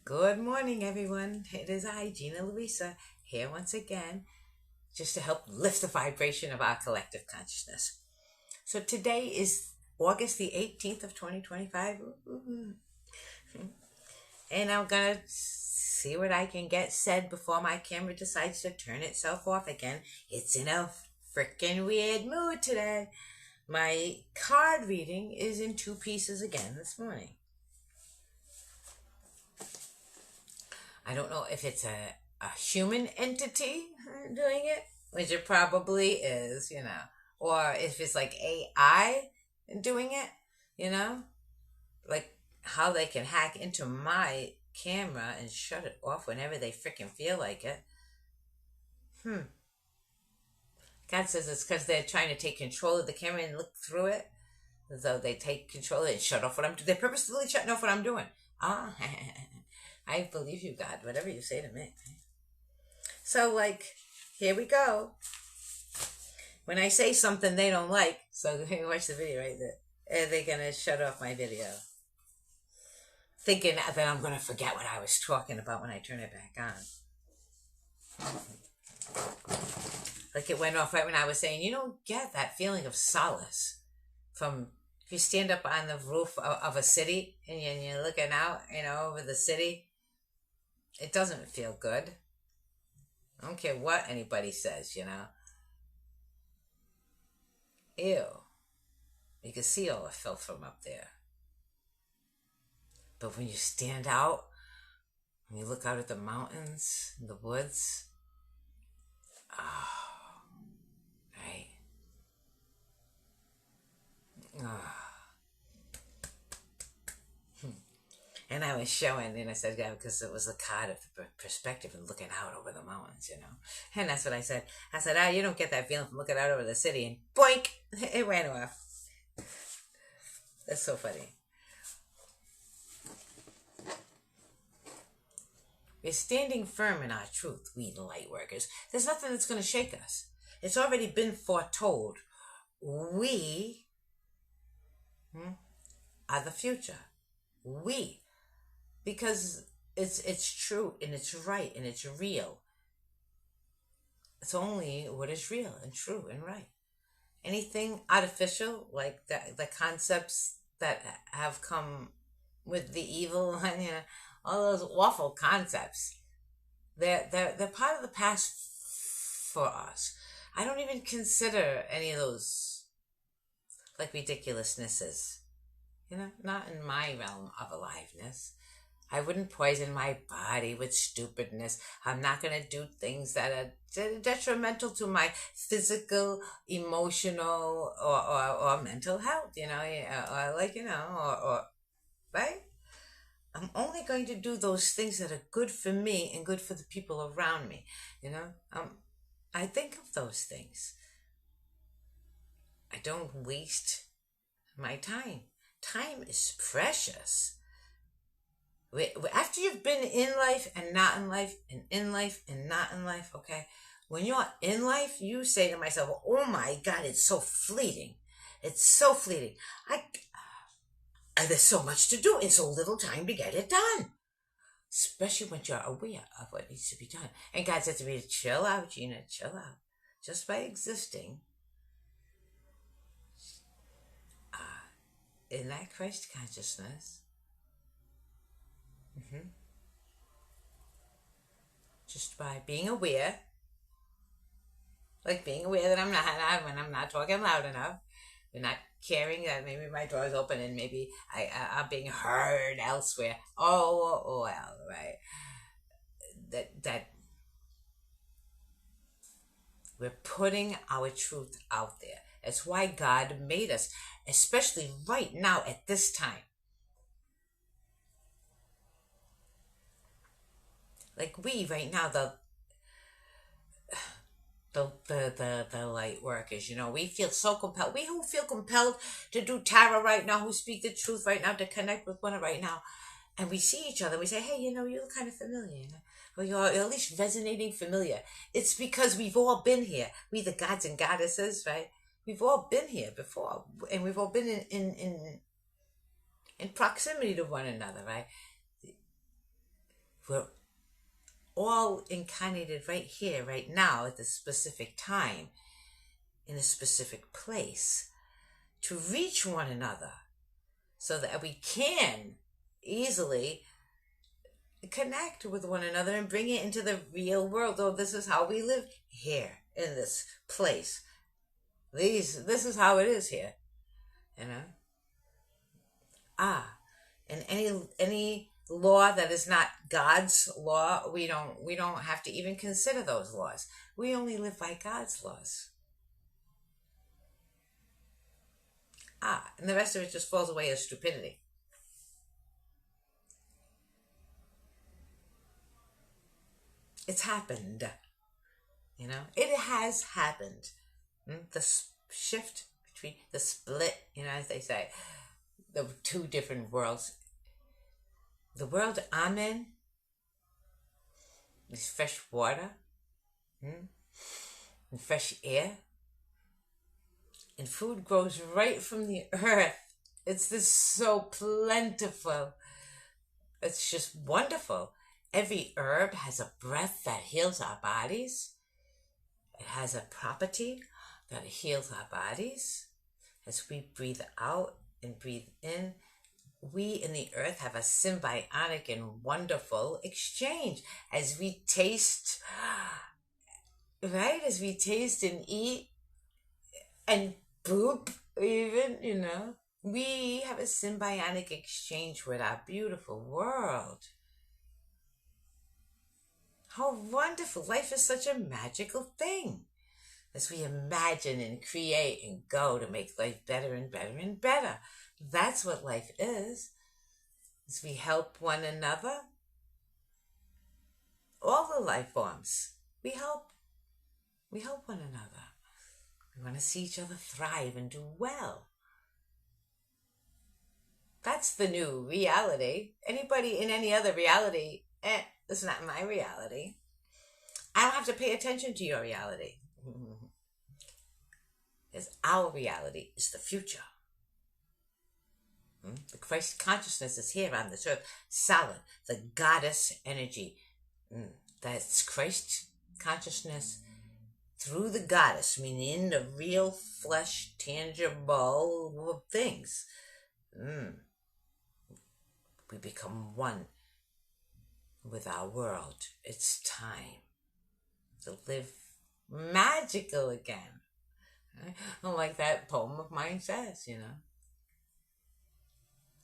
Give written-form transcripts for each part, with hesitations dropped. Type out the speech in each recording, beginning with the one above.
Good morning, everyone. It is I, Gina Luisa, here once again, just to help lift the vibration of our collective consciousness. So today is August the 18th of 2025, and I'm gonna see what I can get said before my camera decides to turn itself off again. It's in a freaking weird mood today. My card reading is in two pieces again this morning. I don't know if it's a human entity doing it, which it probably is, or if it's like AI doing it, you know, like how they can hack into my camera and shut it off whenever they freaking feel like it. God says it's because they're trying to take control of the camera and look through it. So they take control and shut off what I'm doing. They're purposefully shutting off what I'm doing. Ah, I believe you, God, whatever you say to me. So, here we go. When I say something they don't like, so watch the video right there, they're going to shut off my video. Thinking that I'm going to forget what I was talking about when I turn it back on. Like it went off right when I was saying, you don't get that feeling of solace from if you stand up on the roof of a city and you're looking out, over the city. It doesn't feel good. I don't care what anybody says, Ew. You can see all the filth from up there. But when you stand out, when you look out at the mountains, the woods, right? And I was showing, and I said, yeah, because it was a card of perspective and looking out over the mountains, And that's what I said. I said, you don't get that feeling from looking out over the city. And boink, it ran off. That's so funny. We're standing firm in our truth, we light workers. There's nothing that's going to shake us. It's already been foretold. We are the future. We. Because it's true and it's right and it's real. It's only what is real and true and right. Anything artificial, like the concepts that have come with the evil, all those awful concepts, they're part of the past for us. I don't even consider any of those like ridiculousnesses. Not in my realm of aliveness. I wouldn't poison my body with stupidness. I'm not going to do things that are detrimental to my physical, emotional, or mental health, or right? I'm only going to do those things that are good for me and good for the people around me, I think of those things. I don't waste my time. Time is precious. After you've been in life and not in life, and in life and not in life, okay? When you're in life, you say to myself, oh my God, it's so fleeting. It's so fleeting. There's so much to do and so little time to get it done. Especially when you're aware of what needs to be done. And God said to me, chill out, Gina, chill out. Just by existing in that Christ consciousness, just by being aware, like being aware that when I'm not talking loud enough, and not caring that maybe my door is open and maybe I'm being heard elsewhere. Oh, well, right. That we're putting our truth out there. That's why God made us, especially right now at this time. Like we right now, the light workers, we feel so compelled. We who feel compelled to do tarot right now, who speak the truth right now, to connect with one right now, and we see each other, we say, hey, you look kind of familiar, or you're at least resonating familiar. It's because we've all been here. We the gods and goddesses, right? We've all been here before, and we've all been in proximity to one another, right? We're all incarnated right here, right now, at this specific time, in a specific place, to reach one another so that we can easily connect with one another and bring it into the real world. Oh, this is how we live here in this place. This is how it is here, you know. And any law that is not God's law, we don't have to even consider those laws. We only live by God's laws. And the rest of it just falls away as stupidity. It's happened. You know, it has happened. The shift between the split, you know, as they say, the two different worlds. The world I'm in is fresh water and fresh air. And food grows right from the earth. It's just so plentiful. It's just wonderful. Every herb has a breath that heals our bodies. It has a property that heals our bodies. As we breathe out and breathe in, we in the earth have a symbiotic and wonderful exchange. As we taste, right? As we taste and eat and poop, even, you know, we have a symbiotic exchange with our beautiful world. How wonderful. Life is such a magical thing. As we imagine and create and go to make life better and better and better. That's what life is. As we help one another. All the life forms. We help one another. We want to see each other thrive and do well. That's the new reality. Anybody in any other reality, it's not my reality. I don't have to pay attention to your reality. Because our reality is the future. The Christ consciousness is here on this earth, solid. The goddess energy. That's Christ consciousness through the goddess, meaning in the real flesh, tangible things. We become one with our world. It's time to live magical again. Like that poem of mine says, you know.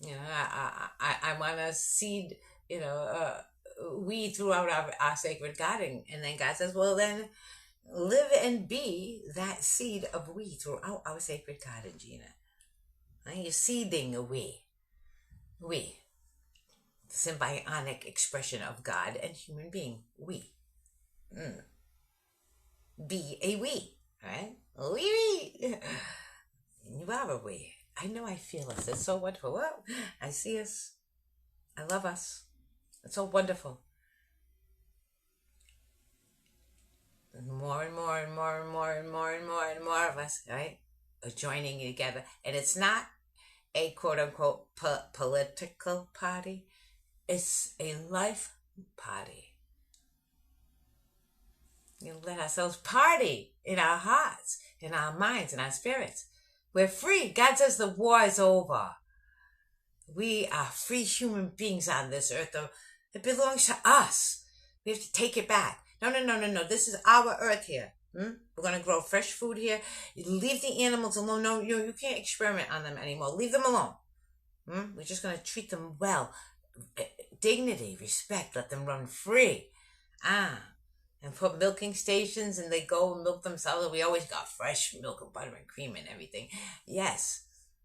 You know, I want to seed, you know, we throughout our sacred garden. And then God says, well, then live and be that seed of we throughout our sacred garden, Gina. And you're seeding a we. We. The symbiotic expression of God and human being. We. Be a we. Right? We. You are a we. I know I feel us. It's so wonderful. Well, I see us. I love us. It's so wonderful. And more and more and more and more and more and more and more of us, right, are joining together. And it's not a quote-unquote political party. It's a life party. You let ourselves party in our hearts, in our minds, in our spirits. We're free. God says the war is over. We are free human beings on this earth. It belongs to us. We have to take it back. No. This is our earth here. We're going to grow fresh food here. Leave the animals alone. No, you can't experiment on them anymore. Leave them alone. We're just going to treat them well. Dignity, respect. Let them run free. And put milking stations, and they go and milk themselves. We always got fresh milk and butter and cream and everything. Yes,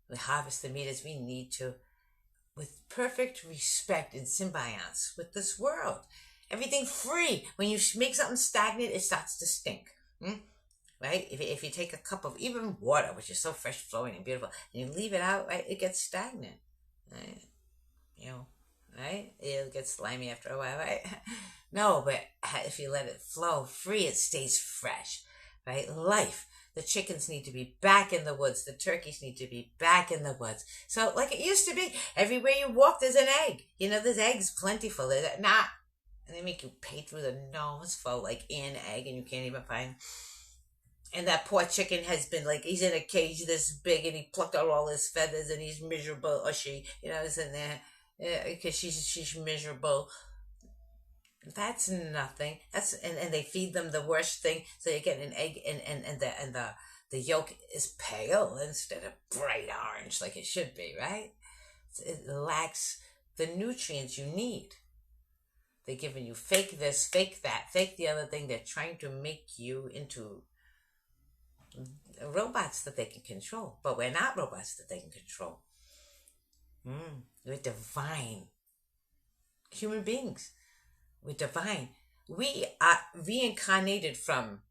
we harvest the meat as we need to, with perfect respect and symbionce with this world. Everything free. When you make something stagnant, it starts to stink. Right? If you take a cup of even water, which is so fresh flowing and beautiful, and you leave it out, right, it gets stagnant. Right? You know, right? It'll get slimy after a while, right? No, but if you let it flow free, it stays fresh, right? Life. The chickens need to be back in the woods. The turkeys need to be back in the woods. So like it used to be, everywhere you walk, there's an egg. You know, there's eggs plentiful. There's not And they make you pay through the nose for like an egg and you can't even find. And that poor chicken has been like, he's in a cage this big and he plucked out all his feathers and he's miserable, or she, is in there because she's miserable. That's nothing. And they feed them the worst thing, so you get an egg and the yolk is pale instead of bright orange like it should be, right? It lacks the nutrients you need. They're giving you fake this, fake that, fake the other thing. They're trying to make you into robots that they can control, but we're not robots that they can control. We're divine human beings. We're divine. We are reincarnated from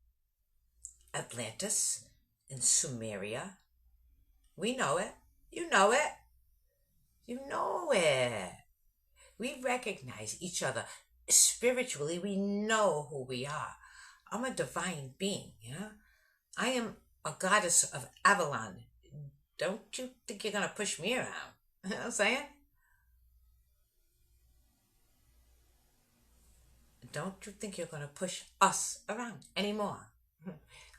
Atlantis and Sumeria. We know it. You know it. You know it. We recognize each other. Spiritually, we know who we are. I'm a divine being, I am a goddess of Avalon. Don't you think you're going to push me around? You know what I'm saying? Don't you think you're going to push us around anymore?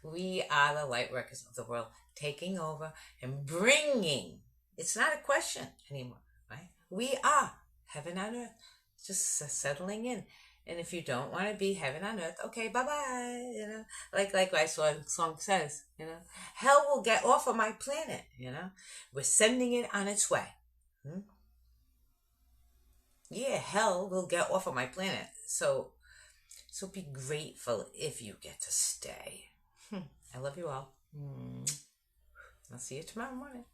We are the light workers of the world, taking over and bringing. It's not a question anymore, right? We are heaven on earth, just settling in. And if you don't want to be heaven on earth, okay, bye-bye, Like my song says, Hell will get off of my planet, We're sending it on its way. Yeah, hell will get off of my planet. So be grateful if you get to stay. I love you all. I'll see you tomorrow morning.